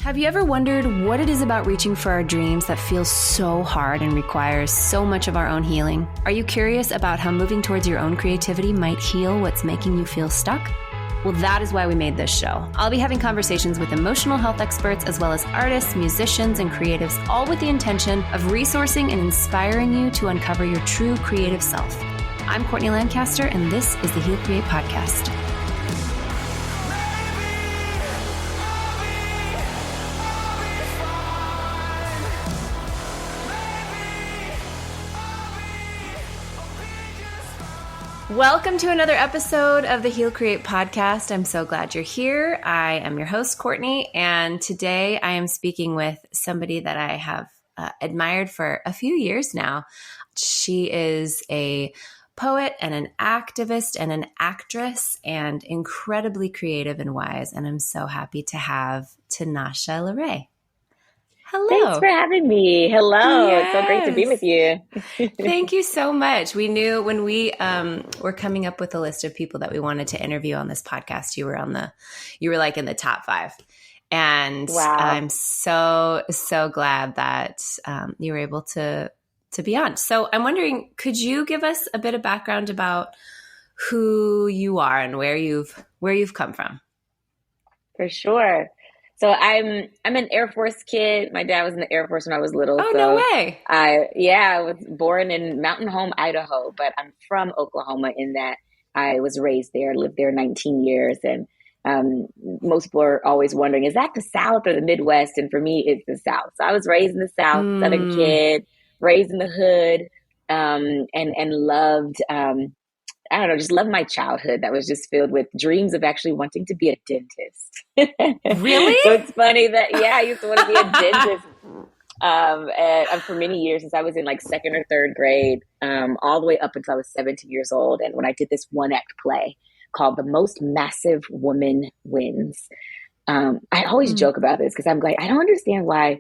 Have you ever wondered what it is about reaching for our dreams that feels so hard and requires so much of our own healing? Are you curious about how moving towards your own creativity might heal what's making you feel stuck? Well, that is why we made this show. I'll be having conversations with emotional health experts as well as artists, musicians, and creatives, all with the intention of resourcing and inspiring you to uncover your true creative self. I'm Courtney Lancaster, and this is the Heal Create Podcast. Welcome to another episode of the Heal Create Podcast. I'm so glad you're here. I am your host, Courtney, and today I am speaking with somebody that I have admired for a few years now. She is a poet and an activist and an actress and incredibly creative and wise, and I'm so happy to have Tinasha LaRayé. Hello. Thanks for having me. Hello. Yes. It's so great to be with you. Thank you so much. We knew when we were coming up with a list of people that we wanted to interview on this podcast, you were like in the top 5. And wow. I'm so glad that you were able to be on. So I'm wondering, could you give us a bit of background about who you are and where you've come from? For sure. So I'm an Air Force kid. My dad was in the Air Force when I was little. Oh, so no way. I was born in Mountain Home, Idaho, but I'm from Oklahoma in that I was raised there, lived there 19 years. And most people are always wondering, is that the South or the Midwest? And for me, it's the South. So I was raised in the South, Southern kid, raised in the hood, and loved, just loved my childhood that was just filled with dreams of actually wanting to be a dentist. Really? So it's funny that, I used to want to be a dentist. And for many years, since I was in like 2nd or 3rd grade, all the way up until I was 17 years old. And when I did this one-act play called The Most Massive Woman Wins, I always joke about this because I'm like, I don't understand why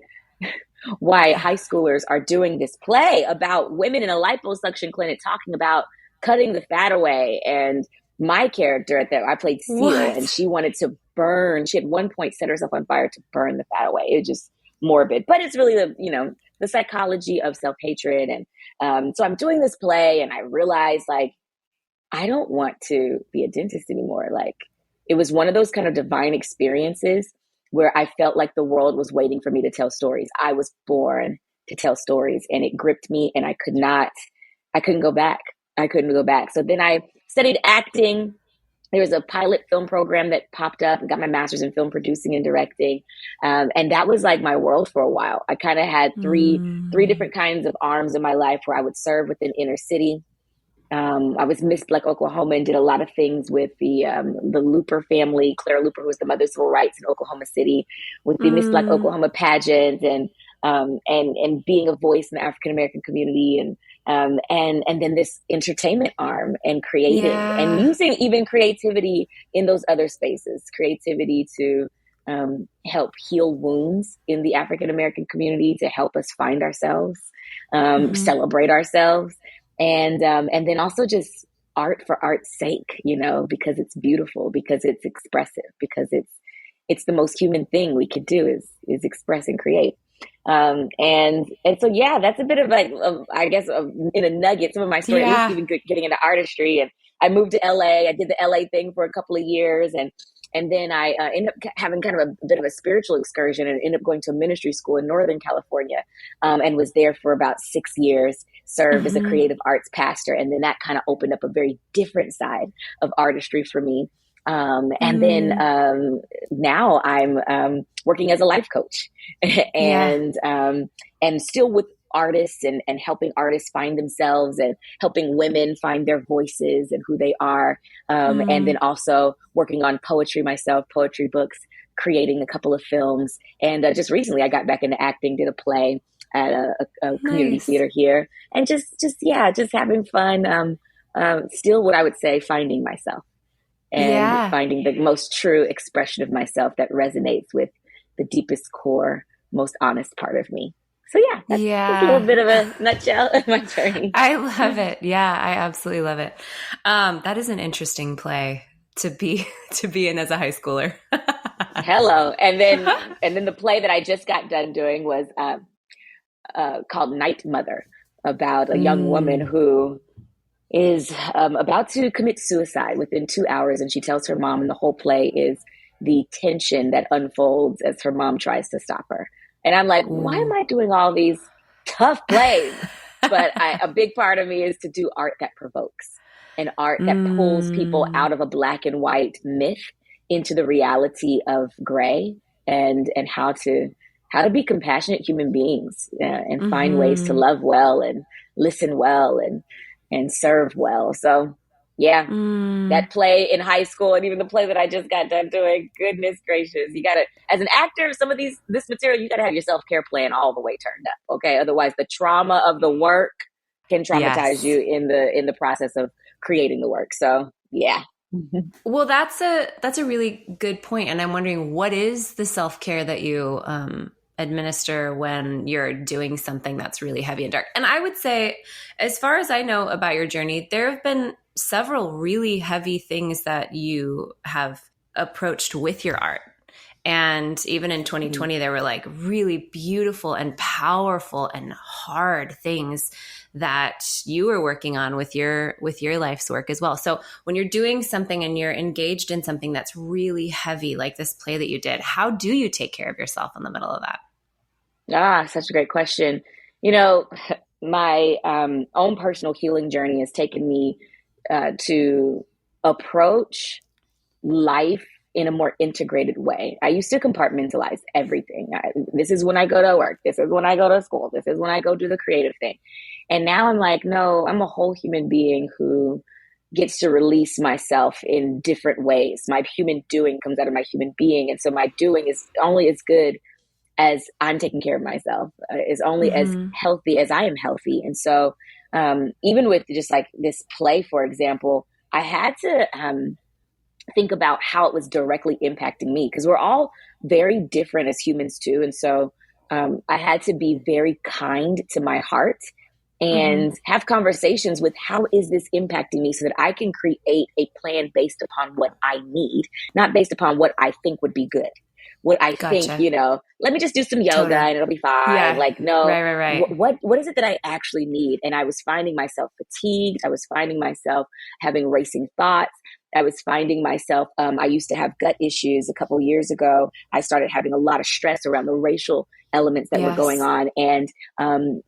high schoolers are doing this play about women in a liposuction clinic talking about cutting the fat away. And my character I played Seal, and she wanted to burn. She at one point set herself on fire to burn the fat away. It was just morbid, but it's really the psychology of self-hatred. And so I'm doing this play, and I realized I don't want to be a dentist anymore. It was one of those kind of divine experiences where I felt like the world was waiting for me to tell stories. I was born to tell stories, and it gripped me, and I couldn't go back. So then I studied acting. There was a pilot film program that popped up and got my master's in film producing and directing. And that was like my world for a while. I kind of had three different kinds of arms in my life where I would serve within inner city. I was Miss Black Oklahoma and did a lot of things with the Looper family, Clara Looper, who was the mother of civil rights in Oklahoma City, with the Miss Black Oklahoma pageant and being a voice in the African American community, and then this entertainment arm and creating and using even creativity in those other spaces, creativity to help heal wounds in the African American community, to help us find ourselves, celebrate ourselves, and then also just art for art's sake, because it's beautiful, because it's expressive, because it's the most human thing we could do is express and create. And so, that's a bit of in a nugget, some of my story, at least even getting into artistry. And I moved to LA. I did the LA thing for a couple of years. And then I ended up having kind of a bit of a spiritual excursion and ended up going to a ministry school in Northern California, and was there for about 6 years, served as a creative arts pastor. And then that kind of opened up a very different side of artistry for me. And then now I'm working as a life coach and still with artists and helping artists find themselves and helping women find their voices and who they are. And then also working on poetry myself, poetry books, creating a couple of films. And just recently I got back into acting, did a play at a community theater here, and just having fun. Still what I would say, finding myself. And finding the most true expression of myself that resonates with the deepest core, most honest part of me. So that's a little bit of a nutshell of my journey. I love it. Yeah, I absolutely love it. That is an interesting play to be in as a high schooler. Hello. And then the play that I just got done doing was called Night Mother, about a young woman who is about to commit suicide within 2 hours. And she tells her mom, and the whole play is the tension that unfolds as her mom tries to stop her. And I'm like, why am I doing all these tough plays? But a big part of me is to do art that provokes, and art that pulls people out of a black and white myth into the reality of gray, and how to be compassionate human beings, and find ways to love well and listen well and serve well. So yeah, that play in high school, and even the play that I just got done doing, goodness gracious, you gotta, as an actor, this material, you gotta have your self-care plan all the way turned up. Okay. Otherwise the trauma of the work can traumatize you in the process of creating the work. So yeah. Well, that's a really good point. And I'm wondering, what is the self-care that you administer when you're doing something that's really heavy and dark? And I would say, as far as I know about your journey, there have been several really heavy things that you have approached with your art. And even in 2020, there were like really beautiful and powerful and hard things that you were working on with your life's work as well. So when you're doing something and you're engaged in something that's really heavy, like this play that you did, how do you take care of yourself in the middle of that? Such a great question. My own personal healing journey has taken me to approach life in a more integrated way. I used to compartmentalize everything. This is when I go to work. This is when I go to school. This is when I go do the creative thing. And now I'm like, no, I'm a whole human being who gets to release myself in different ways. My human doing comes out of my human being. And so my doing is only as good as I'm taking care of myself, is only as healthy as I am healthy. And so even with just like this play, for example, I had to think about how it was directly impacting me, because we're all very different as humans too. And so I had to be very kind to my heart and have conversations with, how is this impacting me, so that I can create a plan based upon what I need, not based upon what I think would be good. What I think, let me just do some yoga and it'll be fine. Yeah. Like, no, right. What is it that I actually need? And I was finding myself fatigued. I was finding myself having racing thoughts. I was finding myself, I used to have gut issues a couple of years ago. I started having a lot of stress around the racial elements that were going on. And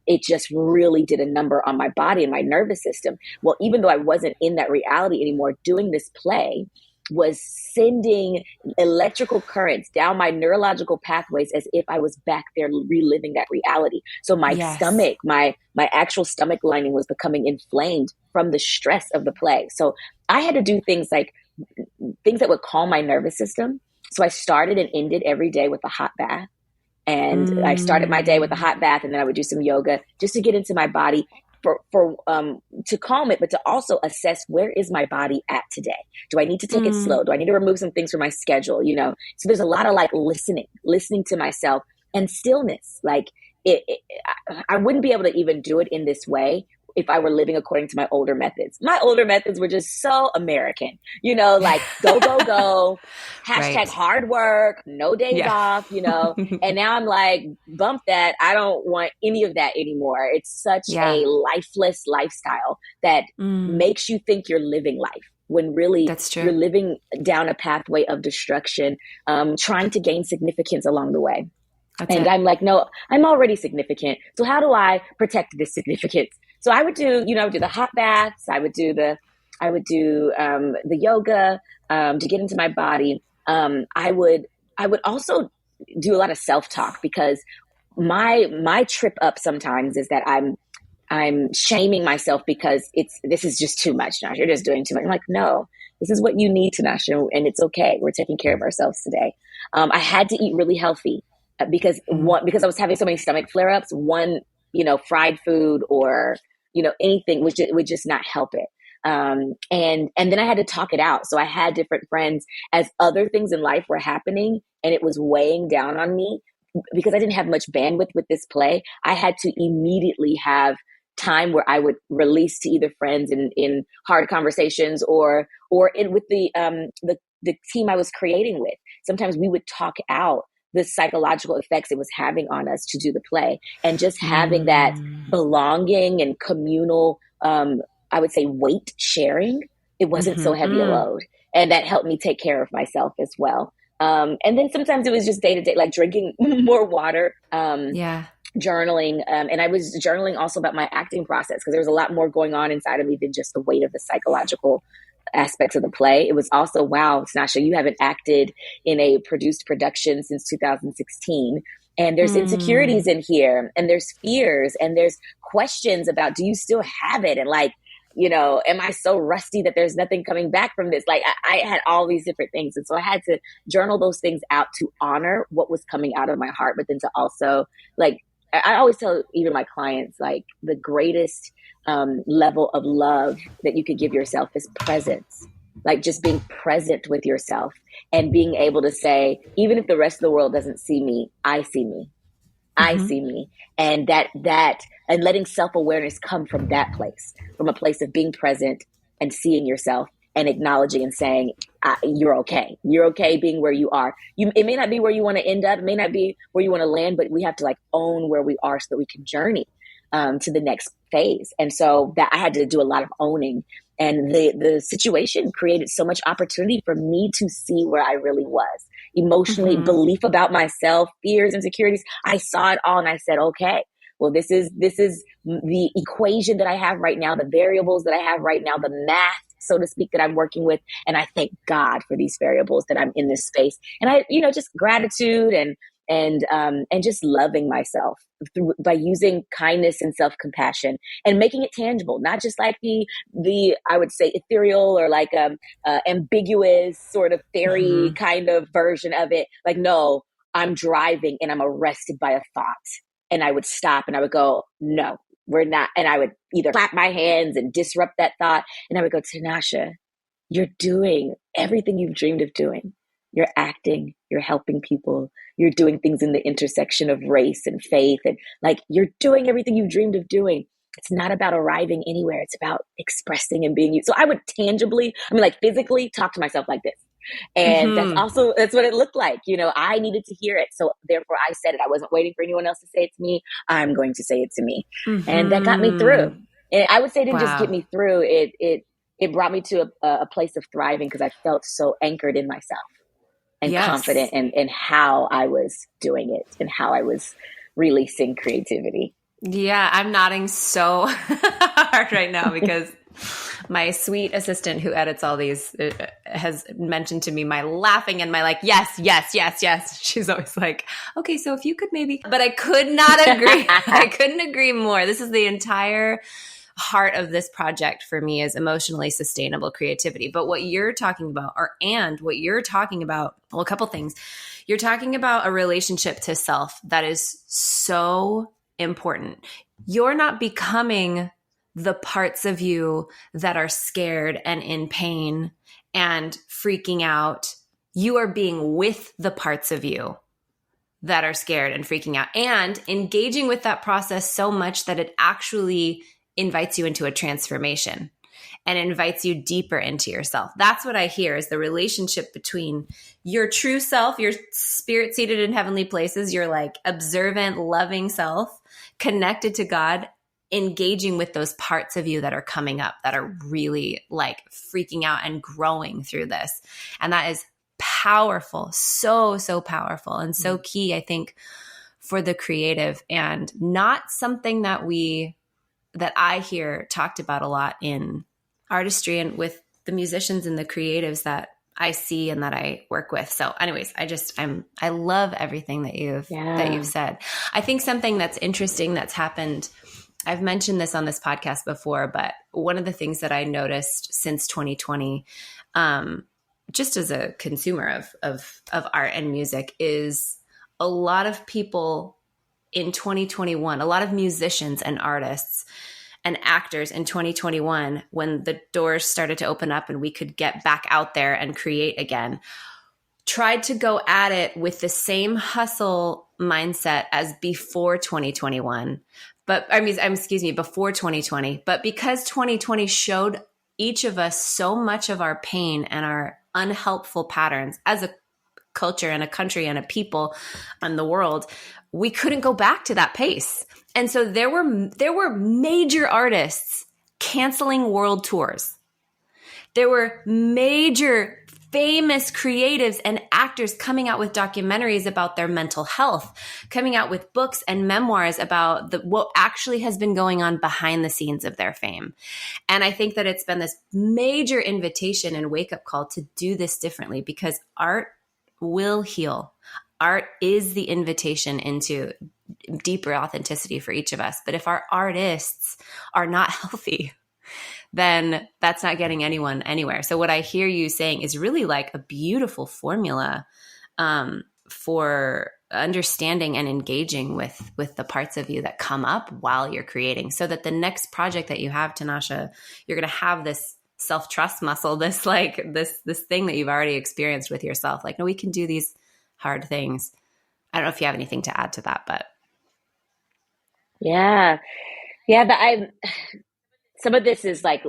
it just really did a number on my body and my nervous system. Well, even though I wasn't in that reality anymore, doing this play was sending electrical currents down my neurological pathways as if I was back there reliving that reality. So my stomach, my actual stomach lining was becoming inflamed from the stress of the play. So I had to do things that would calm my nervous system. So I started and ended every day with a hot bath. And I started my day with a hot bath, and then I would do some yoga just to get into my body to calm it, but to also assess, where is my body at today? Do I need to take it slow? Do I need to remove some things from my schedule? So there's a lot of like listening to myself, and stillness. Like I wouldn't be able to even do it in this way if I were living according to my older methods. My older methods were just so American, like go, go, go, hashtag hard work, no days off, and now I'm like, bump that. I don't want any of that anymore. It's such a lifeless lifestyle that makes you think you're living life, when really you're living down a pathway of destruction, trying to gain significance along the way. I'm like, no, I'm already significant. So how do I protect this significance? So I would do, I would do the hot baths. I would do the yoga to get into my body. I would also do a lot of self-talk, because my trip up sometimes is that I'm shaming myself because this is just too much, Tinasha. You're just doing too much. I'm like, no, this is what you need, Tinasha, and it's okay. We're taking care of ourselves today. I had to eat really healthy because I was having so many stomach flare-ups. Fried food or anything would just not help it. And then I had to talk it out. So I had different friends as other things in life were happening, and it was weighing down on me because I didn't have much bandwidth with this play. I had to immediately have time where I would release to either friends in hard conversations or with the team I was creating with. sometimes we would talk out the psychological effects it was having on us to do the play. And just having that belonging and communal, I would say, weight sharing, it wasn't so heavy a load. And that helped me take care of myself as well. And then sometimes it was just day to day, like drinking more water, journaling. And I was journaling also about my acting process, because there was a lot more going on inside of me than just the weight of the psychological aspects of the play. It was also, wow, Tinasha, you haven't acted in a produced production since 2016. And there's insecurities in here, and there's fears, and there's questions about, do you still have it? And like, you know, am I so rusty that there's nothing coming back from this? Like I had all these different things. And so I had to journal those things out to honor what was coming out of my heart, but then to also, like, I always tell even my clients, like, the greatest level of love that you could give yourself is presence. Like just being present with yourself and being able to say, even if the rest of the world doesn't see me, I see me. I see me. And and letting self-awareness come from that place, from a place of being present and seeing yourself and acknowledging and saying, you're okay. You're okay being where you are. It may not be where you want to end up. It may not be where you want to land, but we have to like own where we are so that we can journey to the next phase. And so that I had to do a lot of owning. And the situation created so much opportunity for me to see where I really was emotionally, belief about myself, fears, insecurities. I saw it all and I said, okay, well, this is the equation that I have right now, the variables that I have right now, the math, so to speak, that I'm working with. And I thank God for these variables that I'm in this space. And I, just gratitude and just loving myself by using kindness and self-compassion and making it tangible, not just like the I would say ethereal or like ambiguous sort of fairy kind of version of it. Like, no, I'm driving and I'm arrested by a thought, and I would stop and I would go, no, we're not. And I would either clap my hands and disrupt that thought, and I would go, Tinasha, you're doing everything you've dreamed of doing. You're acting, you're helping people, you're doing things in the intersection of race and faith, and like you're doing everything you've dreamed of doing. It's not about arriving anywhere. It's about expressing and being you. So I would tangibly, like physically talk to myself like this. And that's what it looked like. I needed to hear it. So therefore I said it. I wasn't waiting for anyone else to say it to me. I'm going to say it to me. And that got me through. And I would say it didn't just get me through. It brought me to a place of thriving, because I felt so anchored in myself and confident in how I was doing it and how I was releasing creativity. Yeah, I'm nodding so hard right now because my sweet assistant who edits all these has mentioned to me my laughing and my like, yes, yes, yes, yes. She's always like, okay, so if you could maybe, but I could not agree. I couldn't agree more. This is the entire heart of this project for me, is emotionally sustainable creativity. But what you're talking about, well, a couple things. You're talking about a relationship to self that is so important. You're not becoming the parts of you that are scared and in pain and freaking out. You are being with the parts of you that are scared and freaking out, and engaging with that process so much that it actually invites you into a transformation and invites you deeper into yourself. That's what I hear, is the relationship between your true self, your spirit seated in heavenly places, your like observant, loving self, connected to God, engaging with those parts of you that are coming up, that are really like freaking out and growing through this. And that is powerful, so, so powerful, and so key, I think, for the creative, and not something that I hear talked about a lot in artistry and with the musicians and the creatives that I see and that I work with. So anyways, I love everything that you've said. I think something that's interesting that's happened, I've mentioned this on this podcast before, but one of the things that I noticed since 2020, just as a consumer of art and music, is a lot of people in 2021, a lot of musicians and artists and actors in 2021, when the doors started to open up and we could get back out there and create again, tried to go at it with the same hustle mindset as before 2021. Before 2020. But because 2020 showed each of us so much of our pain and our unhelpful patterns as a culture and a country and a people and the world, we couldn't go back to that pace. And so there were major artists canceling world tours. There were major famous creatives and actors coming out with documentaries about their mental health, coming out with books and memoirs about what actually has been going on behind the scenes of their fame. And I think that it's been this major invitation and wake-up call to do this differently, because art will heal. Art is the invitation into deeper authenticity for each of us. But if our artists are not healthy, then that's not getting anyone anywhere. So what I hear you saying is really like a beautiful formula for understanding and engaging with the parts of you that come up while you're creating, so that the next project that you have, Tinasha, you're going to have this self-trust muscle, this thing that you've already experienced with yourself. Like, no, we can do these hard things. I don't know if you have anything to add to that, but. Yeah. Some of this is like,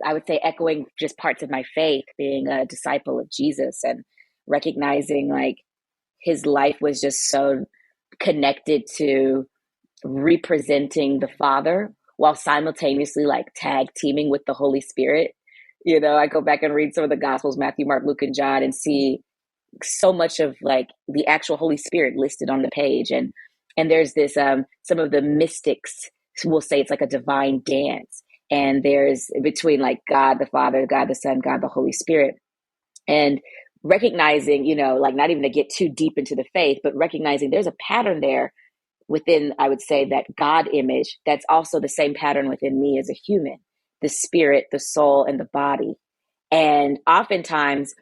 I would say, echoing just parts of my faith, being a disciple of Jesus and recognizing like his life was just so connected to representing the Father while simultaneously like tag teaming with the Holy Spirit. You know, I go back and read some of the Gospels, Matthew, Mark, Luke, and John, and see so much of like the actual Holy Spirit listed on the page. And there's this, some of the mystics will say it's like a divine dance. And there's between like God the Father, God the Son, God the Holy Spirit. And recognizing, you know, like not even to get too deep into the faith, but recognizing there's a pattern there within, I would say, that God image that's also the same pattern within me as a human, the spirit, the soul, and the body. And oftentimes,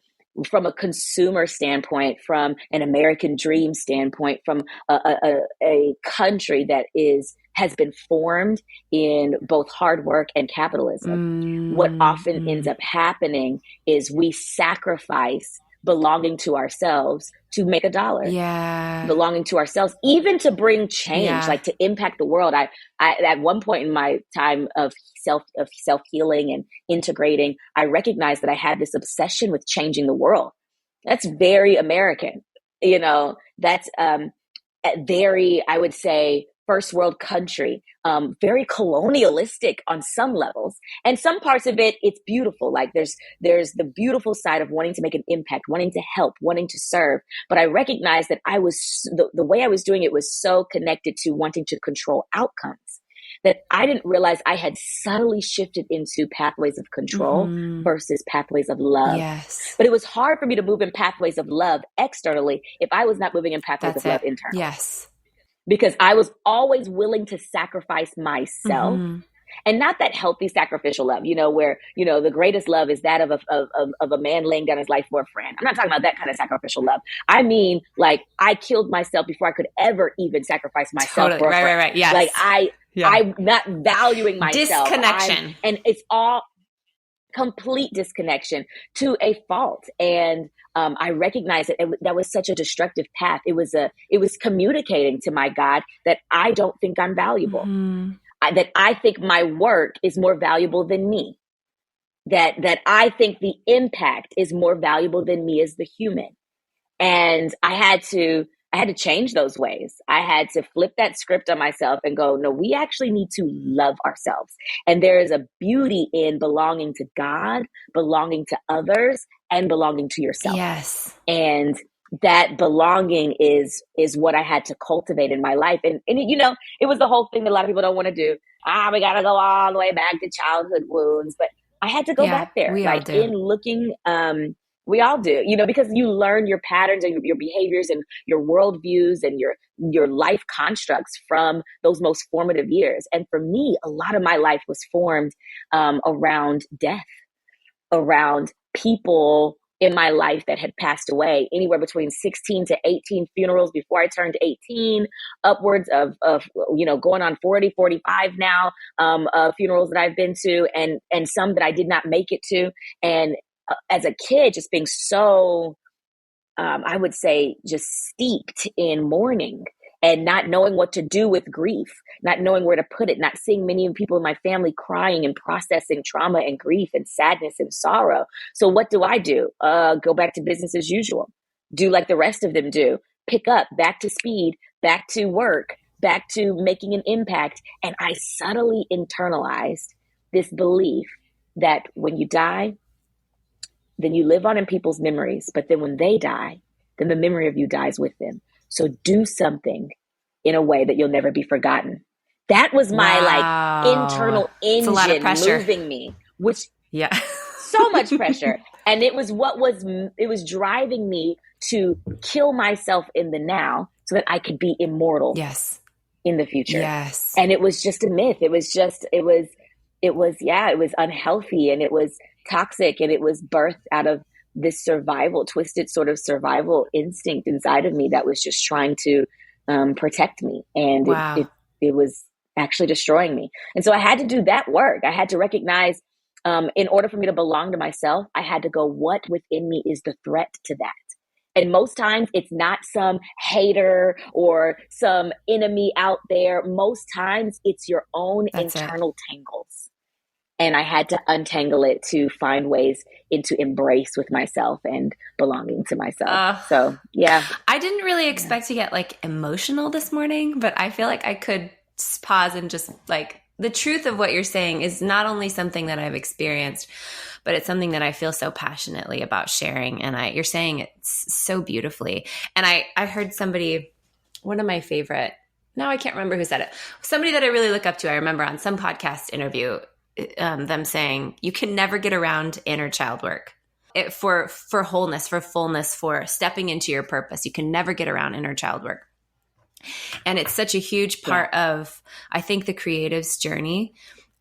from a consumer standpoint, from an American dream standpoint, from a country that has been formed in both hard work and capitalism, what often ends up happening is we sacrifice belonging to ourselves to make a dollar. Yeah. Belonging to ourselves, even to bring change, like to impact the world. I at one point in my time of self-healing and integrating, I recognized that I had this obsession with changing the world. That's very American. You know, that's very, I would say, first world country, very colonialistic on some levels. And some parts of it, it's beautiful. Like there's the beautiful side of wanting to make an impact, wanting to help, wanting to serve. But I recognized that the way I was doing it was so connected to wanting to control outcomes that I didn't realize I had subtly shifted into pathways of control versus pathways of love. Yes. But it was hard for me to move in pathways of love externally if I was not moving in pathways of love internally. Yes. Because I was always willing to sacrifice myself, and not that healthy sacrificial love, you know, where, you know, the greatest love is that of a man laying down his life for a friend. I'm not talking about that kind of sacrificial love. I mean, like I killed myself before I could ever even sacrifice myself. Totally. For a friend. Right. Yes. Like I'm not valuing myself. Disconnection. And it's all complete disconnection to a fault. And I recognized that that was such a destructive path. It was communicating to my God that I don't think I'm valuable, that I think my work is more valuable than me, that I think the impact is more valuable than me as the human. And I had to change those ways. I had to flip that script on myself and go, no, we actually need to love ourselves. And there is a beauty in belonging to God, belonging to others, and belonging to yourself. Yes. And that belonging is what I had to cultivate in my life. And you know, it was the whole thing that a lot of people don't want to do. We got to go all the way back to childhood wounds. But I had to go back there. We all do. In looking, we all do, you know, because you learn your patterns and your behaviors and your worldviews and your life constructs from those most formative years. And for me, a lot of my life was formed around death, around people in my life that had passed away, anywhere between 16 to 18 funerals before I turned 18, upwards of you know, going on 40, 45 now, funerals that I've been to, and some that I did not make it to. And as a kid, just being so, I would say, just steeped in mourning and not knowing what to do with grief, not knowing where to put it, not seeing many people in my family crying and processing trauma and grief and sadness and sorrow. So what do? Go back to business as usual. do like the rest of them do, pick up, back to speed, back to work, back to making an impact. And I subtly internalized this belief that when you die, then you live on in people's memories. But then when they die, then the memory of you dies with them. So do something in a way that you'll never be forgotten. That was my like internal engine moving me, which so much pressure. And it was driving me to kill myself in the now so that I could be immortal in the future. Yes. And it was just a myth. It was unhealthy, and it was toxic, and it was birthed out of this twisted sort of survival instinct inside of me that was just trying to protect me. And it was actually destroying me. And so I had to do that work. I had to recognize, in order for me to belong to myself, I had to go, what within me is the threat to that? And most times it's not some hater or some enemy out there. Most times it's your own internal tangles. And I had to untangle it to find ways into embrace with myself and belonging to myself. So, yeah. I didn't really expect to get like emotional this morning, but I feel like I could pause and just like, the truth of what you're saying is not only something that I've experienced, but it's something that I feel so passionately about sharing. And you're saying it so beautifully. And I heard somebody, one of my favorite, now I can't remember who said it, somebody that I really look up to. I remember on some podcast interview, them saying, you can never get around inner child work. For wholeness, for fullness, for stepping into your purpose. You can never get around inner child work. And it's such a huge part of, I think, the creative's journey,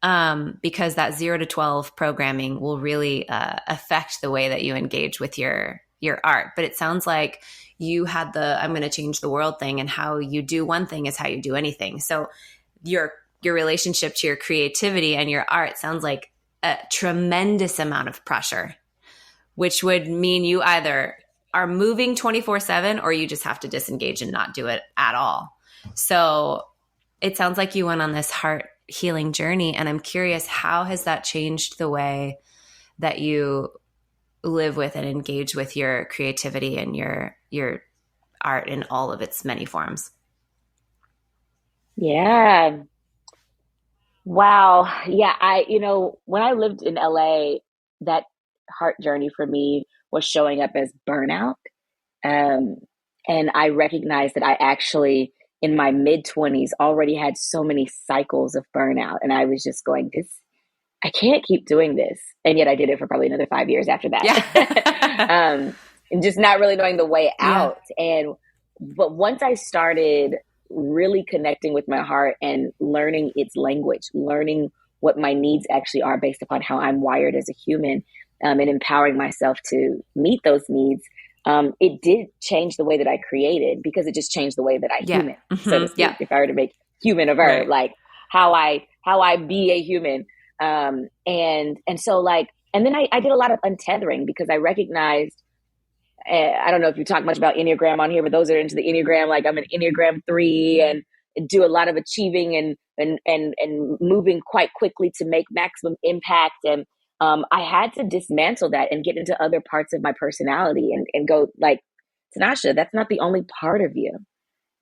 because that 0 to 12 programming will really affect the way that you engage with your art. But it sounds like you had the I'm going to change the world thing, and how you do one thing is how you do anything. So your relationship to your creativity and your art sounds like a tremendous amount of pressure, which would mean you either are moving 24/7 or you just have to disengage and not do it at all. So it sounds like you went on this heart healing journey. And I'm curious, how has that changed the way that you live with and engage with your creativity and your art in all of its many forms? Yeah. Wow. Yeah. When I lived in LA, that heart journey for me was showing up as burnout. And I recognized that I actually, in my mid-20s, already had so many cycles of burnout. And I was just going, I can't keep doing this. And yet I did it for probably another 5 years after that. Yeah. And just not really knowing the way out. Yeah. But once I started really connecting with my heart and learning its language, learning what my needs actually are based upon how I'm wired as a human, and empowering myself to meet those needs, it did change the way that I created, because it just changed the way that I human, so to speak. Yeah. If I were to make human a verb, like how I be a human. And so like, and then I did a lot of untethering, because I recognized, I don't know if you talk much about Enneagram on here, but those are into the Enneagram, like I'm an Enneagram 3 and do a lot of achieving and moving quite quickly to make maximum impact. And I had to dismantle that and get into other parts of my personality and go like, Tinasha, that's not the only part of you.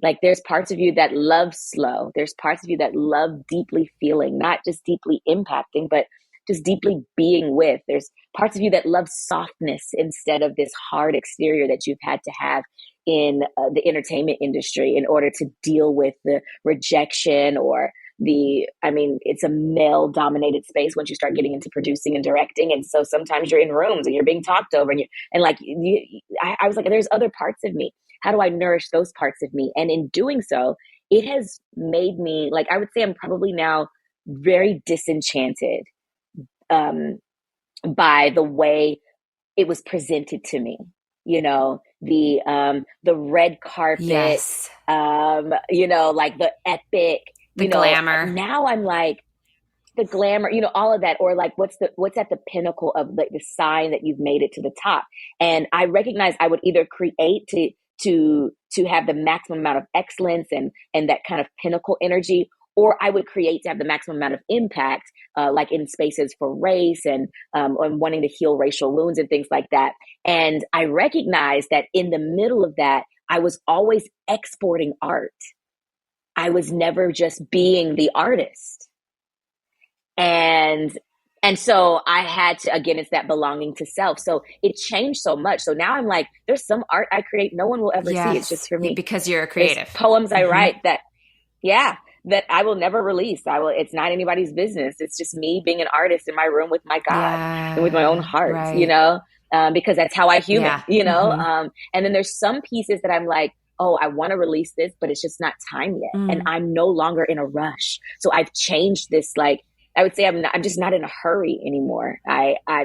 Like there's parts of you that love slow. There's parts of you that love deeply feeling, not just deeply impacting, but just deeply being with. There's parts of you that love softness instead of this hard exterior that you've had to have in the entertainment industry in order to deal with the rejection or it's a male dominated space once you start getting into producing and directing. And so sometimes you're in rooms and you're being talked over I was like, there's other parts of me. How do I nourish those parts of me? And in doing so, it has made me, like, I would say I'm probably now very disenchanted by the way it was presented to me. The red carpet, yes. Like the epic, the glamour. Now I'm like the glamour, all of that, or like what's at the pinnacle of the sign that you've made it to the top. And I recognize I would either create to have the maximum amount of excellence and that kind of pinnacle energy, or I would create to have the maximum amount of impact, like in spaces for race and wanting to heal racial wounds and things like that. And I recognized that in the middle of that, I was always exporting art. I was never just being the artist. And so I had to, again, it's that belonging to self. So it changed so much. So now I'm like, there's some art I create no one will ever see. It's just for me. Because you're a creative. There's poems I write that I will never release. It's not anybody's business. It's just me being an artist in my room with my God and with my own heart, because that's how I human, and then there's some pieces that I'm like, oh, I want to release this, but it's just not time yet. And I'm no longer in a rush. So I've changed this, like, I would say I'm just not in a hurry anymore.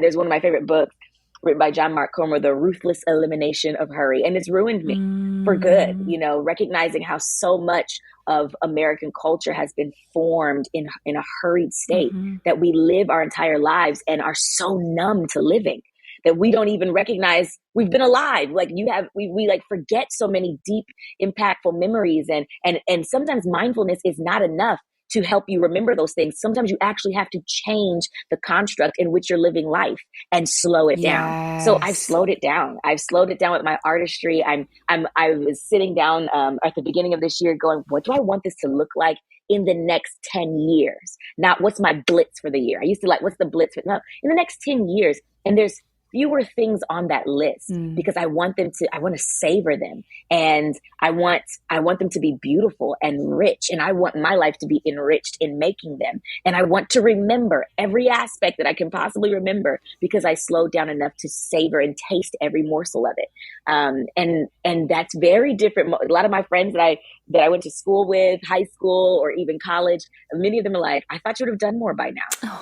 There's one of my favorite books written by John Mark Comer, The Ruthless Elimination of Hurry. And it's ruined me for good, recognizing how so much of American culture has been formed in a hurried state, that we live our entire lives and are so numb to living that we don't even recognize we've been alive. Like we like forget so many deep, impactful memories. And sometimes mindfulness is not enough to help you remember those things. Sometimes you actually have to change the construct in which you're living life and slow it down. So I've slowed it down. I've slowed it down with my artistry. I was sitting down at the beginning of this year going, what do I want this to look like in the next 10 years? Not what's my blitz for the year. I used to like, what's the blitz? No, in the next 10 years. And there's fewer things on that list because I want to savor them. And I want them to be beautiful and rich. And I want my life to be enriched in making them. And I want to remember every aspect that I can possibly remember because I slowed down enough to savor and taste every morsel of it. And that's very different. A lot of my friends that I went to school with, high school or even college, many of them are like, I thought you would have done more by now,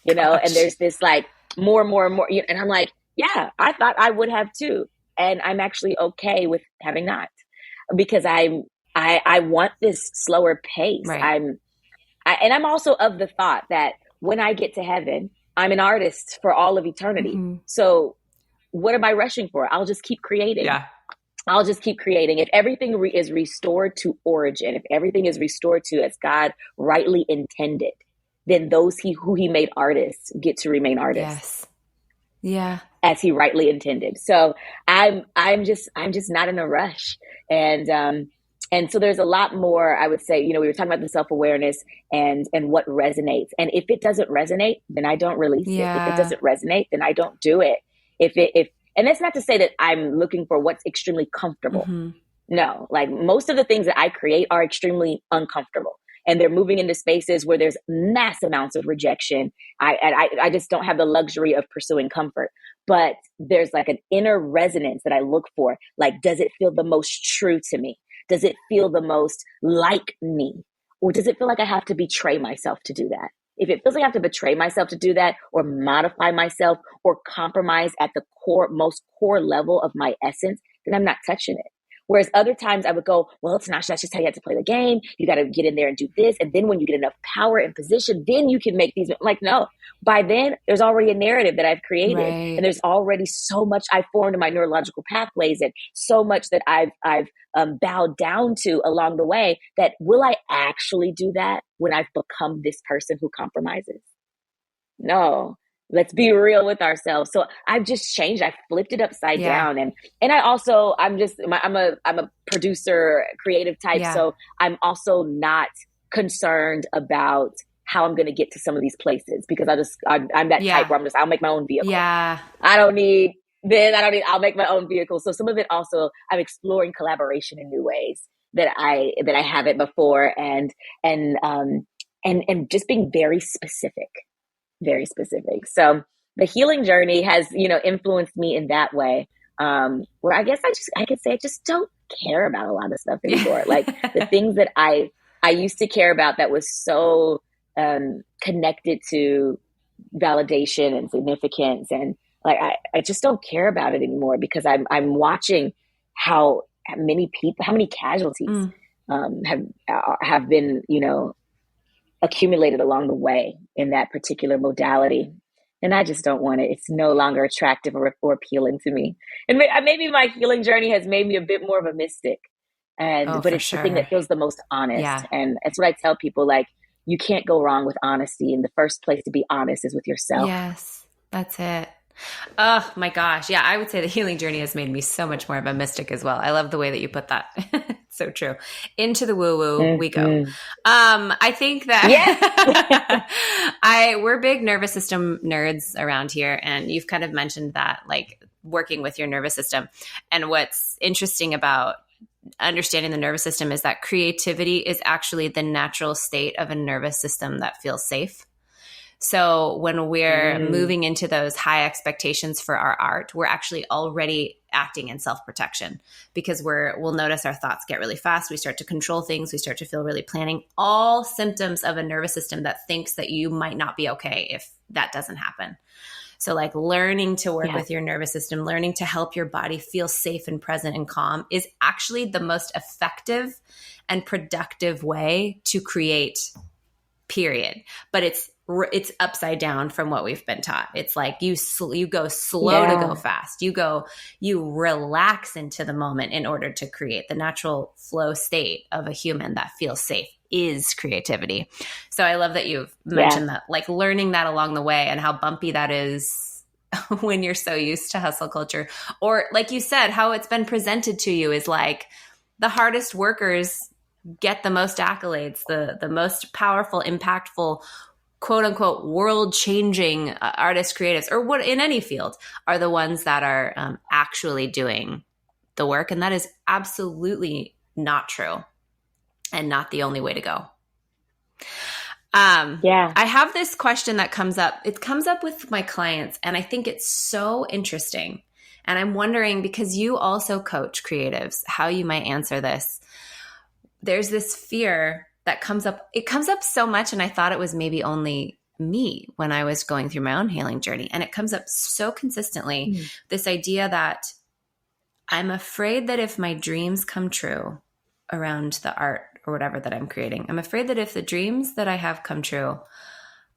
and there's this like, more, and I'm like, yeah, I thought I would have too. And I'm actually okay with having not, because I want this slower pace. Right. I'm also of the thought that when I get to heaven, I'm an artist for all of eternity. So what am I rushing for? I'll just keep creating. Yeah. I'll just keep creating. If everything is restored to origin, if everything is restored to as God rightly intended, then those who he made artists get to remain artists. Yes. Yeah. As he rightly intended. So I'm just not in a rush. And so there's a lot more, I would say, we were talking about the self-awareness and what resonates. And if it doesn't resonate, then I don't release it. If it doesn't resonate, then I don't do it. And that's not to say that I'm looking for what's extremely comfortable. No, like most of the things that I create are extremely uncomfortable. And they're moving into spaces where there's mass amounts of rejection. I just don't have the luxury of pursuing comfort. But there's like an inner resonance that I look for. Like, does it feel the most true to me? Does it feel the most like me? Or does it feel like I have to betray myself to do that? If it feels like I have to betray myself to do that, or modify myself, or compromise at the most core level of my essence, then I'm not touching it. Whereas other times I would go, well, Tinasha, that's just how you have to play the game. You got to get in there and do this. And then when you get enough power and position, then you can make these. Like, no, by then there's already a narrative that I've created. Right. And there's already so much I formed in my neurological pathways and so much that I've bowed down to along the way, that will I actually do that when I've become this person who compromises? No. Let's be real with ourselves. So I've just changed. I flipped it upside down. And I also, I'm a producer, creative type. Yeah. So I'm also not concerned about how I'm going to get to some of these places, because I'm that type where I'll make my own vehicle. Yeah. I'll make my own vehicle. So some of it also, I'm exploring collaboration in new ways that I haven't before. And just being very specific. Very specific. So the healing journey has, influenced me in that way. Where I guess I could say I just don't care about a lot of stuff anymore. Like the things that I used to care about that was so connected to validation and significance, and like I just don't care about it anymore, because I'm watching how many casualties have been, accumulated along the way in that particular modality. And I just don't want it. It's no longer attractive or appealing to me. And maybe my healing journey has made me a bit more of a mystic, Oh, But for it's the thing that sure. feels the most honest. Yeah. And that's what I tell people, like, you can't go wrong with honesty. And the first place to be honest is with yourself. Yes, that's it. Oh my gosh. Yeah, I would say the healing journey has made me so much more of a mystic as well. I love the way that you put that. So true. Into the woo woo we go. Mm-hmm. I think Yes. that we're big nervous system nerds around here, and you've kind of mentioned that, like working with your nervous system. And what's interesting about understanding the nervous system is that creativity is actually the natural state of a nervous system that feels safe. So when we're Mm. moving into those high expectations for our art, we're actually already acting in self-protection, because we'll notice our thoughts get really fast. We start to control things. We start to feel really planning, all symptoms of a nervous system that thinks that you might not be okay if that doesn't happen. So like learning to work Yeah. with your nervous system, learning to help your body feel safe and present and calm is actually the most effective and productive way to create, period. But it's upside down from what we've been taught. It's like you go slow to go Yeah. fast. You relax into the moment in order to create. The natural flow state of a human that feels safe is creativity. So I love that you've Yeah. mentioned that, like learning that along the way and how bumpy that is when you're so used to hustle culture. Or like you said, how it's been presented to you is like the hardest workers get the most accolades, the most powerful, impactful, quote unquote, world changing artists, creatives, or what in any field are the ones that are actually doing the work. And that is absolutely not true and not the only way to go. Yeah. I have this question that comes up. It comes up with my clients, and I think it's so interesting. And I'm wondering, because you also coach creatives, how you might answer this. There's this fear that comes up. It comes up so much, and I thought it was maybe only me when I was going through my own healing journey. And it comes up so consistently, this idea that I'm afraid that if my dreams come true around the art or whatever that I'm creating, I'm afraid that if the dreams that I have come true,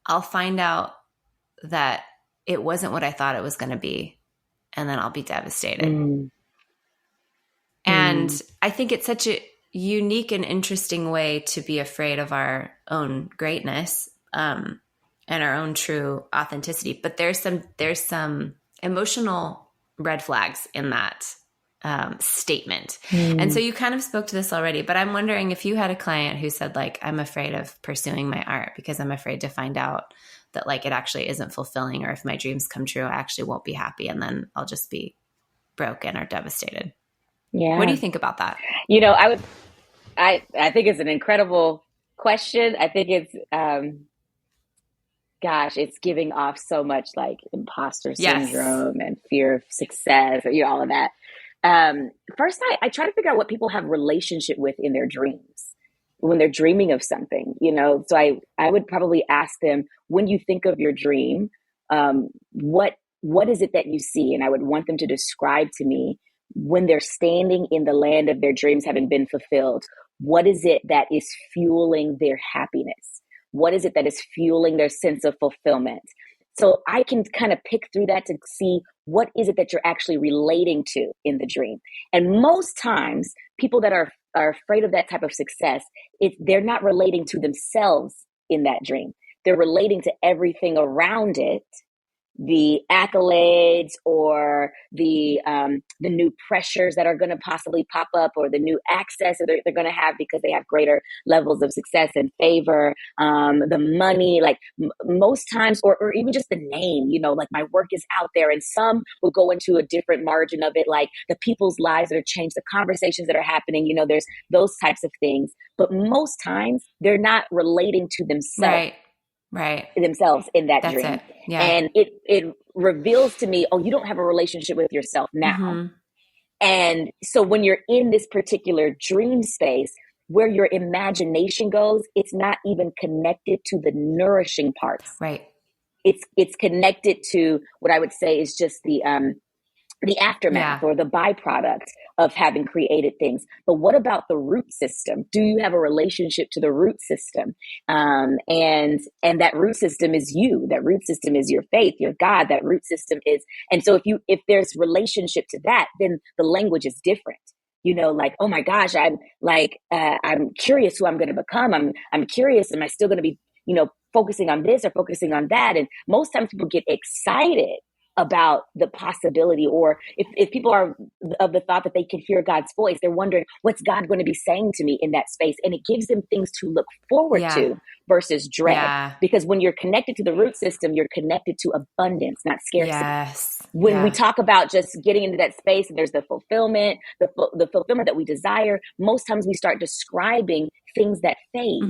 I'll find out that it wasn't what I thought it was going to be. And then I'll be devastated. Mm. And I think it's such a unique and interesting way to be afraid of our own greatness and our own true authenticity. But there's some emotional red flags in that statement. And so you kind of spoke to this already, but I'm wondering if you had a client who said, like, I'm afraid of pursuing my art because I'm afraid to find out that, like, it actually isn't fulfilling, or if my dreams come true, I actually won't be happy, and then I'll just be broken or devastated. Yeah. What do you think about that? You know, I think it's an incredible question. I think it's, gosh, it's giving off so much like imposter syndrome and fear of success, or, you know, all of that. First, I try to figure out what people have relationship with in their dreams when they're dreaming of something, you know. So I would probably ask them, when you think of your dream, what is it that you see? And I would want them to describe to me, when they're standing in the land of their dreams having been fulfilled, what is it that is fueling their happiness? What is it that is fueling their sense of fulfillment? So I can kind of pick through that to see what is it that you're actually relating to in the dream. And most times, people that are afraid of that type of success, they're not relating to themselves in that dream. They're relating to everything around it, the accolades or the new pressures that are going to possibly pop up, or the new access that they're going to have because they have greater levels of success and favor, the money, like most times, or even just the name, you know, like my work is out there. And some will go into a different margin of it, like the people's lives that are changed, the conversations that are happening, you know, there's those types of things. But most times they're not relating to themselves. Right. Themselves in that That's dream. it. Yeah. And it reveals to me, oh, you don't have a relationship with yourself now. Mm-hmm. And so when you're in this particular dream space where your imagination goes, it's not even connected to the nourishing parts. Right. It's connected to what I would say is just the aftermath or the byproduct of having created things. But what about the root system? Do you have a relationship to the root system? And that root system is you. That root system is your faith, your God. That root system is, and so if there's relationship to that, then the language is different. like, oh my gosh, I'm curious who I'm going to become. I'm curious. Am I still going to be, focusing on this or focusing on that? And most times people get excited about the possibility, or if people are of the thought that they can hear God's voice, they're wondering, what's God going to be saying to me in that space? And it gives them things to look forward to versus dread. Yeah. Because when you're connected to the root system, you're connected to abundance, not scarcity. Yes. When we talk about just getting into that space and there's the fulfillment, the fulfillment that we desire, most times we start describing things that fade,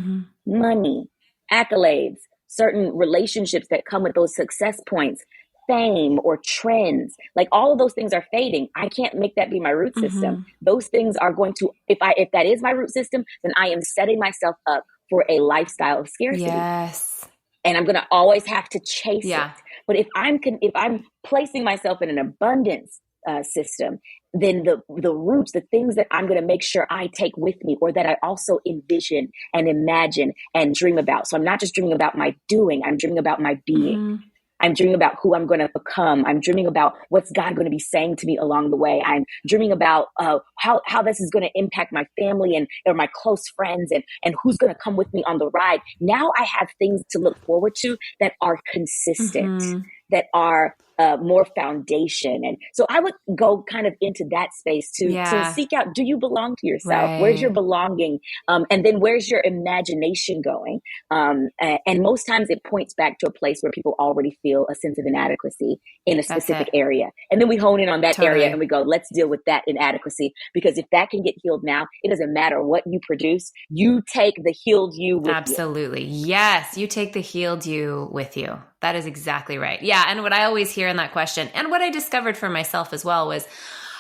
money, accolades, certain relationships that come with those success points, fame or trends. Like all of those things are fading. I can't make that be my root system. Those things are going to, if that is my root system, then I am setting myself up for a lifestyle of scarcity. Yes. And I'm going to always have to chase it. But if I'm placing myself in an abundance system, then the roots, the things that I'm going to make sure I take with me, or that I also envision and imagine and dream about. So I'm not just dreaming about my doing, I'm dreaming about my being. I'm dreaming about who I'm going to become. I'm dreaming about what's God going to be saying to me along the way. I'm dreaming about how this is going to impact my family or my close friends, and who's going to come with me on the ride. Now I have things to look forward to that are consistent, that are more foundation. And so I would go kind of into that space to seek out, do you belong to yourself? Right. Where's your belonging? And then where's your imagination going? And most times it points back to a place where people already feel a sense of inadequacy in a specific area. And then we hone in on that area and we go, let's deal with that inadequacy. Because if that can get healed now, it doesn't matter what you produce. You take the healed you with you. Absolutely. Yes. You take the healed you with you. That is exactly right. Yeah. And what I always hear in that question, and what I discovered for myself as well, was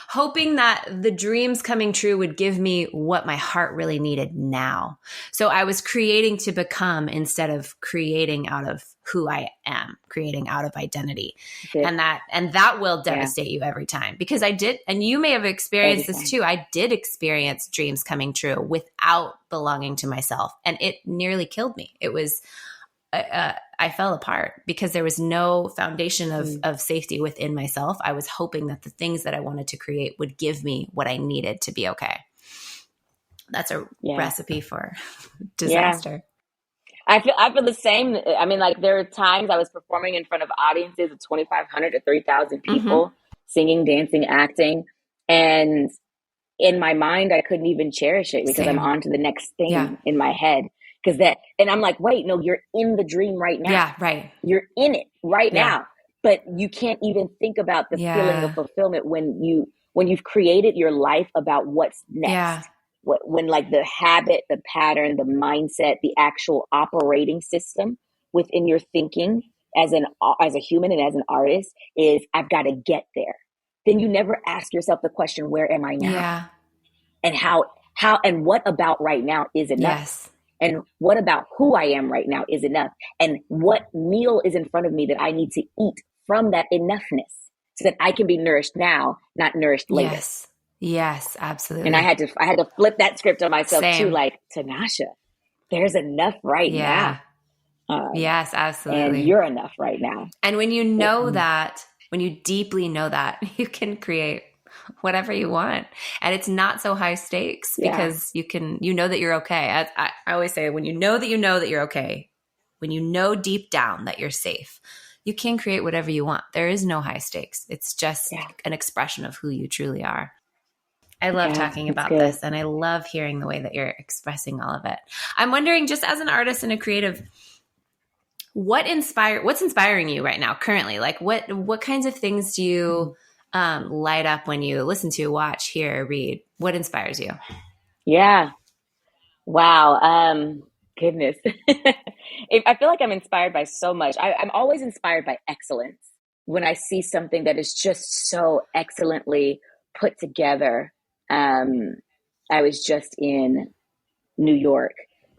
hoping that the dreams coming true would give me what my heart really needed now. So I was creating to become instead of creating out of who I am, creating out of identity. And that will devastate you every time, because I did, and you may have experienced this too. I did experience dreams coming true without belonging to myself, and it nearly killed me. It was, I fell apart because there was no foundation of safety within myself. I was hoping that the things that I wanted to create would give me what I needed to be okay. That's a recipe for disaster. I feel the same. I mean, like, there are times I was performing in front of audiences of 2,500 to 3,000 people, singing, dancing, acting. And in my mind, I couldn't even cherish it because I'm on to the next thing in my head. And I'm like, wait, no, you're in the dream right now. Yeah, right. You're in it right now. But you can't even think about the feeling of fulfillment when you've created your life about what's next. Yeah. When like the habit, the pattern, the mindset, the actual operating system within your thinking as a human and as an artist is, I've got to get there. Then you never ask yourself the question, where am I now? Yeah. And how and what about right now is enough? Yes. And what about who I am right now is enough? And what meal is in front of me that I need to eat from that enoughness so that I can be nourished now, not nourished later? Yes, absolutely. And I had to flip that script on myself too, like, Tinasha, there's enough right now. Yes, absolutely. And you're enough right now. And when you know that, when you deeply know that, you can create whatever you want. And it's not so high stakes because you know that you're okay. I always say, when you know that you're okay, when you know deep down that you're safe, you can create whatever you want. There is no high stakes. It's just an expression of who you truly are. I love talking about this, and I love hearing the way that you're expressing all of it. I'm wondering, just as an artist and a creative, what's inspiring you right now currently? Like what kinds of things do you light up when you listen to, watch, hear, read? What inspires you? Yeah. Wow. Goodness. I feel like I'm inspired by so much. I'm always inspired by excellence. When I see something that is just so excellently put together. I was just in New York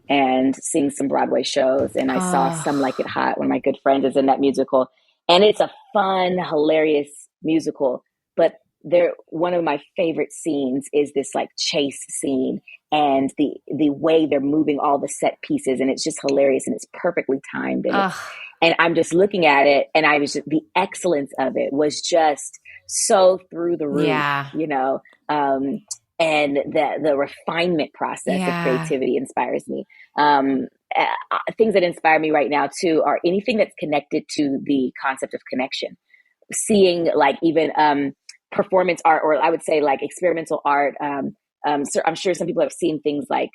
and seeing some Broadway shows, and I saw Some Like It Hot. One of my good friends is in that musical, and it's a fun, hilarious musical. But one of my favorite scenes is this like chase scene, and the way they're moving all the set pieces, and it's just hilarious, and it's perfectly timed. And I'm just looking at it, and the excellence of it was just so through the roof, and the refinement process of creativity inspires me. Things that inspire me right now too are anything that's connected to the concept of connection. Seeing like even performance art, or I would say like experimental art. So I'm sure some people have seen things like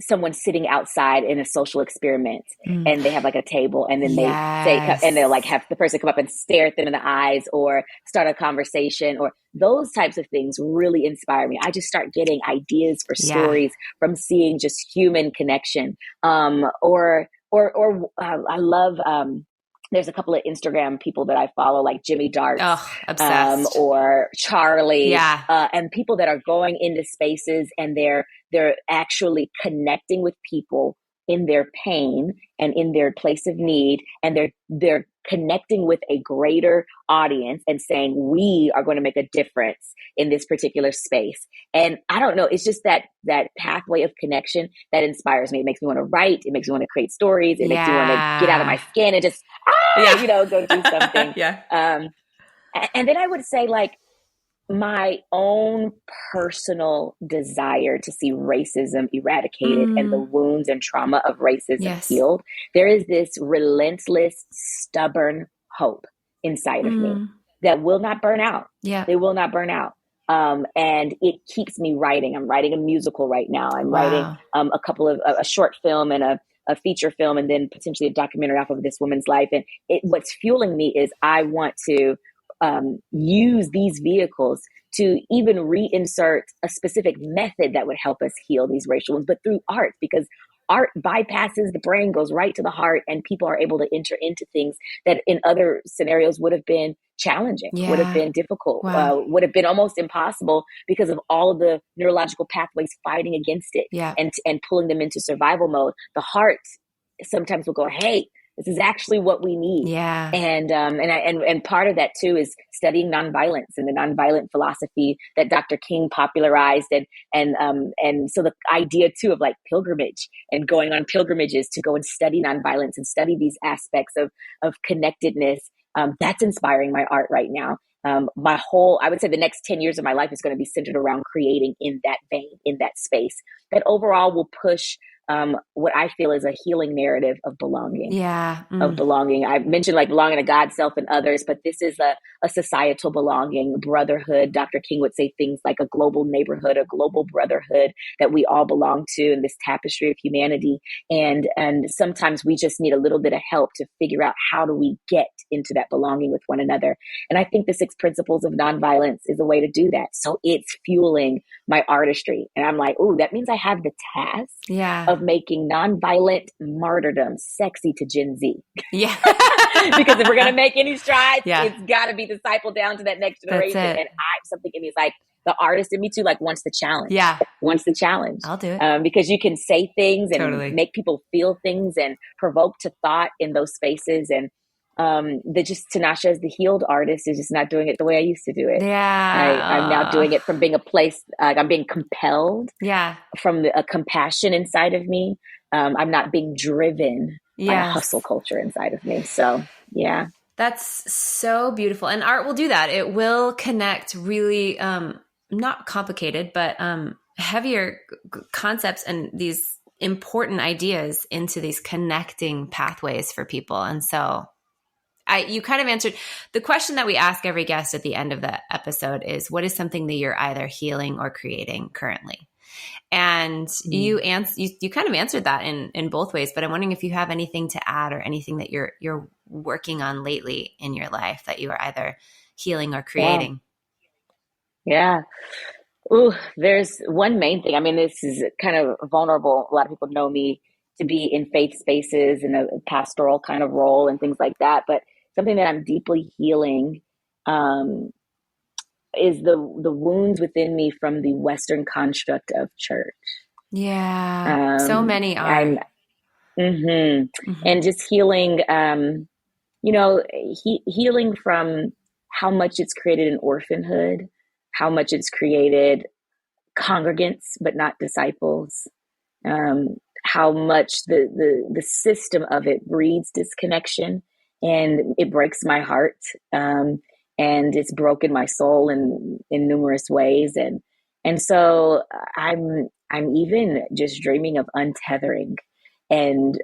someone sitting outside in a social experiment and they have like a table and then they say, and they'll like have the person come up and stare at them in the eyes or start a conversation, or those types of things really inspire me. I just start getting ideas for stories from seeing just human connection. Or I love, there's a couple of Instagram people that I follow, like Jimmy Darts, or Charlie, and people that are going into spaces and they're actually connecting with people in their pain and in their place of need, and they're connecting with a greater audience and saying, we are going to make a difference in this particular space. And I don't know, it's just that pathway of connection that inspires me. It makes me want to write. It makes me want to create stories. It makes me want to get out of my skin and just, go do something. And then I would say like my own personal desire to see racism eradicated and the wounds and trauma of racism healed. There is this relentless, stubborn hope inside of me that will not burn out. They will not burn out. And it keeps me writing. I'm writing a musical right now. I'm writing a couple of a short film and a feature film, and then potentially a documentary off of this woman's life. And what's fueling me is I want to use these vehicles to even reinsert a specific method that would help us heal these racial wounds, but through art, because art bypasses the brain, goes right to the heart, and people are able to enter into things that in other scenarios would have been challenging, would have been difficult, would have been almost impossible because of all of the neurological pathways fighting against it and pulling them into survival mode. The heart sometimes will go, hey, this is actually what we need. And part of that too is studying nonviolence and the nonviolent philosophy that Dr. King popularized, and so the idea too of like pilgrimage and going on pilgrimages to go and study nonviolence and study these aspects of connectedness. That's inspiring my art right now. I would say the next 10 years of my life is going to be centered around creating in that vein, in that space that overall will push what I feel is a healing narrative of belonging. Of belonging. I mentioned like belonging to God, self, and others, but this is a societal belonging, brotherhood. Dr. King would say things like a global neighborhood, a global brotherhood that we all belong to in this tapestry of humanity. And sometimes we just need a little bit of help to figure out how do we get into that belonging with one another. And I think the 6 principles of nonviolence is a way to do that. So it's fueling my artistry. And I'm like, ooh, that means I have the task of making nonviolent martyrdom sexy to Gen Z. Because if we're going to make any strides, it's got to be discipled down to that next generation. And something in me is like, the artist in me too, like wants the challenge. Wants the challenge. I'll do it. Because you can say things and make people feel things and provoke to thought in those spaces. And Tinasha as the healed artist is just not doing it the way I used to do it. I'm now doing it from being a place, I'm being compelled from a compassion inside of me. I'm not being driven by a hustle culture inside of me. So, That's so beautiful. And art will do that. It will connect really, not complicated, but heavier concepts and these important ideas into these connecting pathways for people. And so you kind of answered the question that we ask every guest at the end of the episode is, what is something that you're either healing or creating currently? And you kind of answered that in both ways, but I'm wondering if you have anything to add or anything that you're working on lately in your life that you are either healing or creating. Ooh, there's one main thing. I mean, this is kind of vulnerable. A lot of people know me to be in faith spaces in a pastoral kind of role and things like that. But something that I'm deeply healing is the wounds within me from the Western construct of church. So many are. And just healing, healing from how much it's created an orphanhood, how much it's created congregants, but not disciples, how much the system of it breeds disconnection, and it breaks my heart. and it's broken my soul in numerous ways. And so I'm even just dreaming of untethering and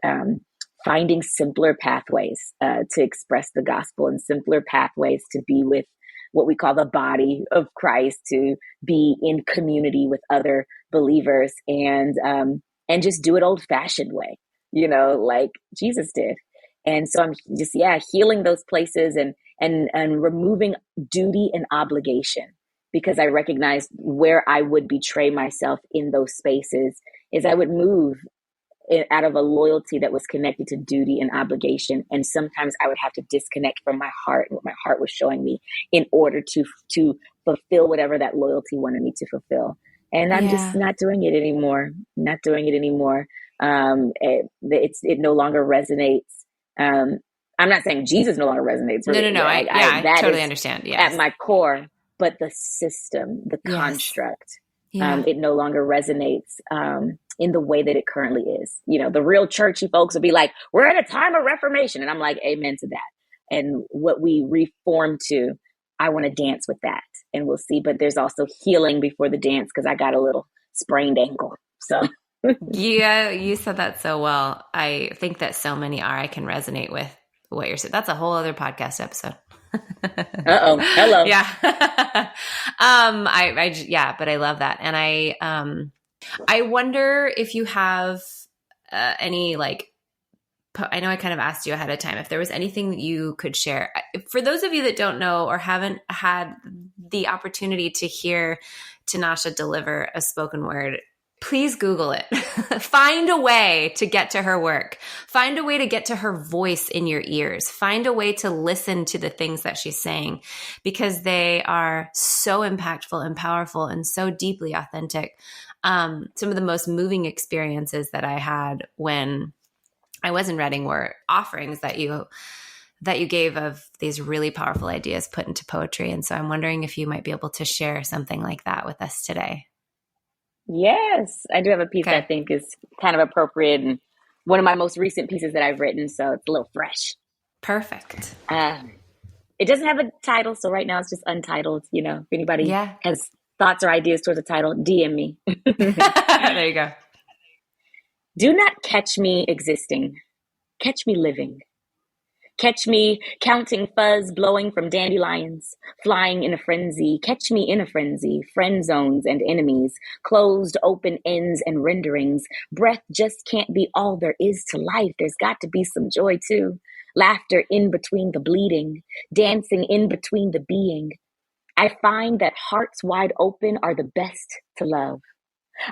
finding simpler pathways to express the gospel, and simpler pathways to be with what we call the body of Christ, to be in community with other believers, and just do it old fashioned way, like Jesus did. And so I'm just, healing those places and removing duty and obligation, because I recognized where I would betray myself in those spaces is I would move out of a loyalty that was connected to duty and obligation. And sometimes I would have to disconnect from my heart and what my heart was showing me in order to fulfill whatever that loyalty wanted me to fulfill. And I'm just not doing it anymore. It no longer resonates. I'm not saying Jesus no longer resonates. No. I totally understand. Yes. At my core, but the system, the construct, it no longer resonates in the way that it currently is. The real churchy folks will be like, we're at a time of reformation. And I'm like, amen to that. And what we reform to, I want to dance with that, and we'll see. But there's also healing before the dance, because I got a little sprained ankle. So yeah, you said that so well. I think that so many are. I can resonate with what you're saying. That's a whole other podcast episode. Uh-oh. Hello. Yeah. But I love that. And I wonder if you have any, I know I kind of asked you ahead of time, if there was anything that you could share. For those of you that don't know or haven't had the opportunity to hear Tinasha deliver a spoken word, please Google it. Find a way to get to her work. Find a way to get to her voice in your ears. Find a way to listen to the things that she's saying, because they are so impactful and powerful and so deeply authentic. Some of the most moving experiences that I had when I was in Reading were offerings that you gave of these really powerful ideas put into poetry. And so I'm wondering if you might be able to share something like that with us today. Yes, I do have a piece that I think is kind of appropriate, and one of my most recent pieces that I've written, so it's a little fresh. Perfect. It doesn't have a title, so right now it's just untitled. If anybody has thoughts or ideas towards a title, DM me. There you go. Do not catch me existing. Catch me living. Catch me counting fuzz blowing from dandelions, flying in a frenzy. Catch me in a frenzy, friend zones and enemies, closed open ends and renderings. Breath just can't be all there is to life. There's got to be some joy too. Laughter in between the bleeding, dancing in between the being. I find that hearts wide open are the best to love.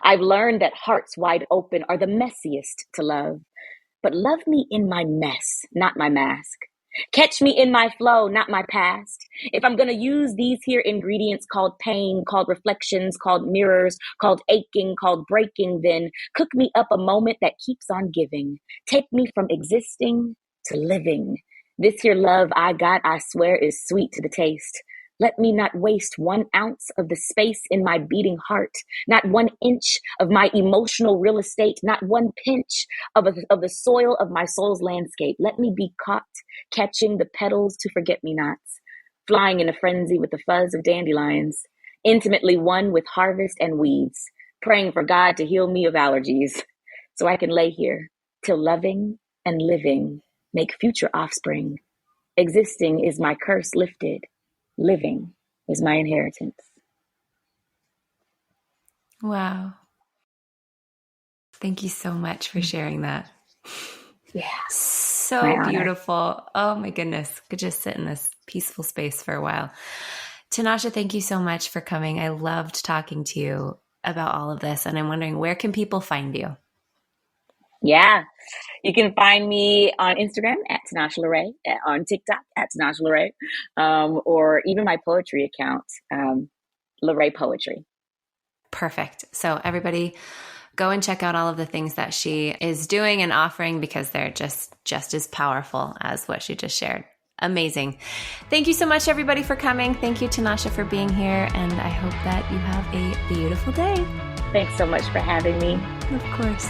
I've learned that hearts wide open are the messiest to love. But love me in my mess, not my mask. Catch me in my flow, not my past. If I'm going to use these here ingredients called pain, called reflections, called mirrors, called aching, called breaking, then cook me up a moment that keeps on giving. Take me from existing to living. This here love I got, I swear, is sweet to the taste. Let me not waste 1 ounce of the space in my beating heart, not 1 inch of my emotional real estate, not 1 pinch of the soil of my soul's landscape. Let me be caught catching the petals to forget-me-nots, flying in a frenzy with the fuzz of dandelions, intimately one with harvest and weeds, praying for God to heal me of allergies so I can lay here till loving and living make future offspring. Existing is my curse lifted. Living is my inheritance. Wow. Thank you so much for sharing that. Yeah. So beautiful. Oh my goodness. Could just sit in this peaceful space for a while. Tinasha, thank you so much for coming. I loved talking to you about all of this. And I'm wondering, where can people find you? Yeah. You can find me on Instagram at Tinasha LaRayé, on TikTok at Tinasha LaRayé, or even my poetry account, LaRayé Poetry. Perfect. So everybody go and check out all of the things that she is doing and offering, because they're just as powerful as what she just shared. Amazing. Thank you so much, everybody, for coming. Thank you, Tinasha, for being here. And I hope that you have a beautiful day. Thanks so much for having me. Of course.